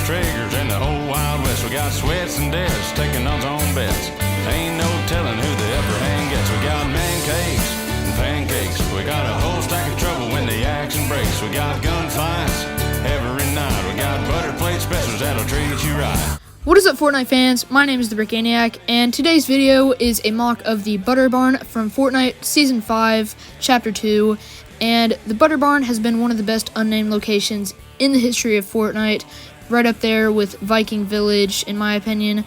triggers in the whole Wild West. We got Sweats and Debs taking odds on bets. Ain't no telling who the upper hand gets. We got man cakes and pancakes. We got a whole stack of trouble when the action breaks. We got gunfights every night. We got butter plate specials that'll treat you right. What is up, Fortnite fans? My name is the Brickaniac, and today's video is a mock of the Butter Barn from Fortnite Season 5, Chapter 2. And the Butter Barn has been one of the best unnamed locations in the history of Fortnite, right up there with Viking Village, in my opinion.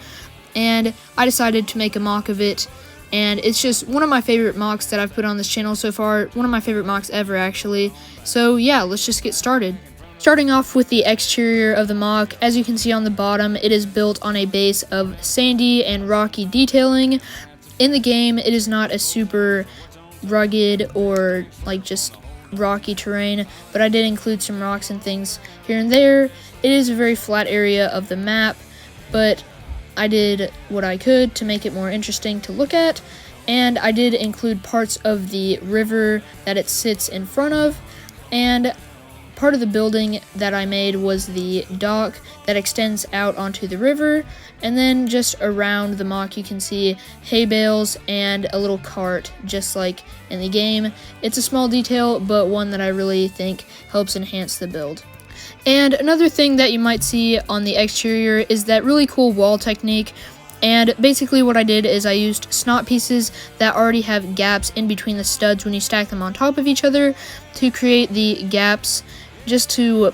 And I decided to make a mock of it, and it's just one of my favorite mocks that I've put on this channel so far. One of my favorite mocks ever, actually. So yeah, let's just get started. Starting off with the exterior of the mock, as you can see on the bottom, it is built on a base of sandy and rocky detailing. In the game, it is not a super rugged or like just rocky terrain, but I did include some rocks and things here and there. It is a very flat area of the map, but I did what I could to make it more interesting to look at, and I did include parts of the river that it sits in front of, and part of the building that I made was the dock that extends out onto the river, and then just around the mock you can see hay bales and a little cart, just like in the game. It's a small detail, but one that I really think helps enhance the build. And another thing that you might see on the exterior is that really cool wall technique. And basically what I did is I used snot pieces that already have gaps in between the studs when you stack them on top of each other to create the gaps, just to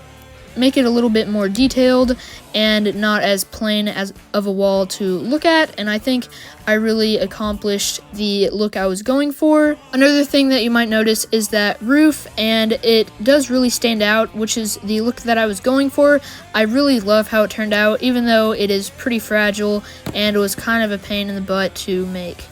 make it a little bit more detailed and not as plain as of a wall to look at, and I think I really accomplished the look I was going for. Another thing that you might notice is that roof, and it does really stand out, which is the look that I was going for. I really love how it turned out, even though it is pretty fragile and it was kind of a pain in the butt to make.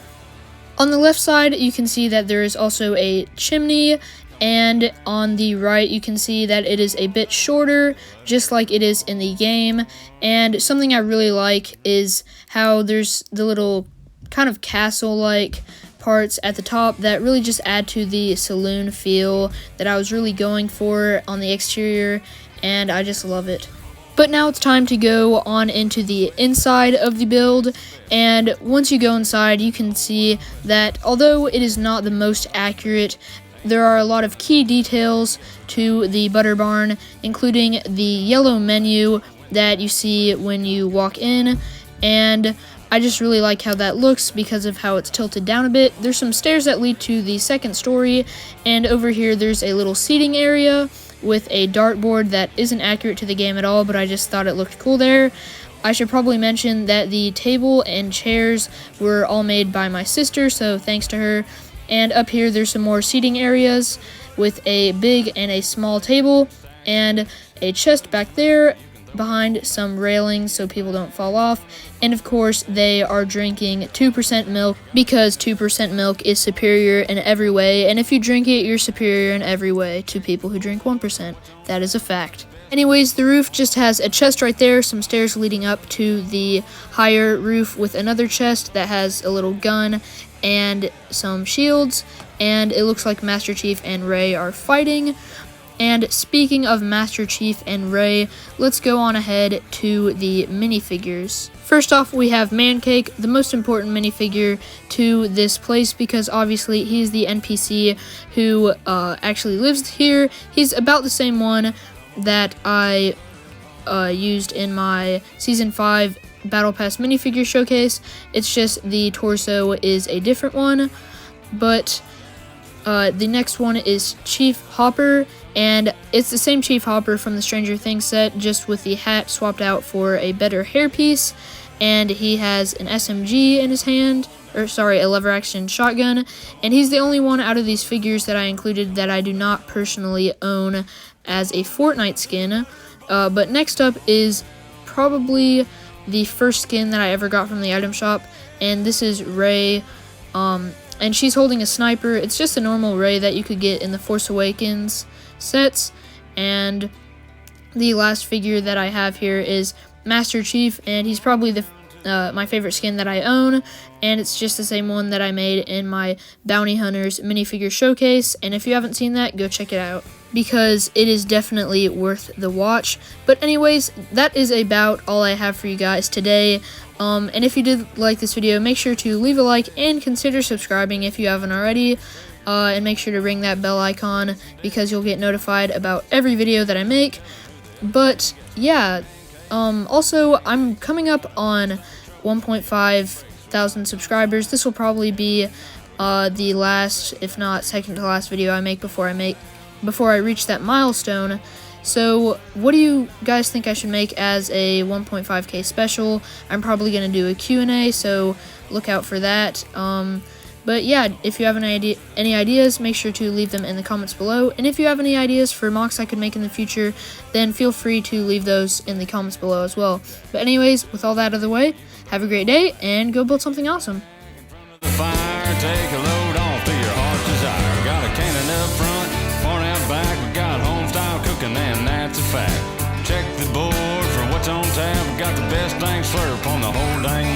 On the left side, you can see that there is also a chimney, and on the right you can see that it is a bit shorter, just like it is in the game. And something I really like is how there's the little kind of castle-like parts at the top that really just add to the saloon feel that I was really going for on the exterior, and I just love it. But now it's time to go on into the inside of the build, and once you go inside you can see that although it is not the most accurate, there are a lot of key details to the Butter Barn, including the yellow menu that you see when you walk in, and I just really like how that looks because of how it's tilted down a bit. There's some stairs that lead to the second story, and over here there's a little seating area with a dartboard that isn't accurate to the game at all, but I just thought it looked cool there. I should probably mention that the table and chairs were all made by my sister, so thanks to her. And up here there's some more seating areas with a big and a small table and a chest back there behind some railings so people don't fall off. And of course they are drinking 2% milk because 2% milk is superior in every way, and if you drink it you're superior in every way to people who drink 1%. That is a fact. Anyways, the roof just has a chest right there, some stairs leading up to the higher roof with another chest that has a little gun and some shields, and it looks like Master Chief and Ray are fighting. And speaking of Master Chief and Ray, let's go on ahead to the minifigures. First off, we have Mancake, the most important minifigure to this place because obviously he's the NPC who actually lives here. He's about the same one that I used in my Season 5 Battle Pass minifigure showcase. It's just the torso is a different one, but the next one is Chief Hopper, and it's the same Chief Hopper from the Stranger Things set, just with the hat swapped out for a better hairpiece, and he has an SMG in his hand, or sorry, a lever action shotgun, and he's the only one out of these figures that I included that I do not personally own as a Fortnite skin. But next up is probably the first skin that I ever got from the item shop, and this is Ray, and she's holding a sniper. It's just a normal Ray that you could get in the Force Awakens sets. And the last figure that I have here is Master Chief, and he's probably the my favorite skin that I own, and it's just the same one that I made in my Bounty Hunters minifigure showcase, and if you haven't seen that, go check it out. because it is definitely worth the watch. But anyways, that is about all I have for you guys today. And if you did like this video, make sure to leave a like and consider subscribing if you haven't already. And make sure to ring that bell icon because you'll get notified about every video that I make. But yeah, also I'm coming up on 1.5 thousand subscribers. This will probably be the last, if not second to last video I make before I reach that milestone. So what do you guys think I should make as a 1.5k special? I'm probably going to do a Q&A, so look out for that. But yeah, if you have any ideas, make sure to leave them in the comments below. And if you have any ideas for MOCs I could make in the future, then feel free to leave those in the comments below as well. But anyways, with all that out of the way, have a great day and go build something awesome. Fire, take a load off to your heart's desire. Got a cannon up front, one out back. We got home style cooking, and that's a fact. Check the board for what's on tap. We got the best dang slurp on the whole dang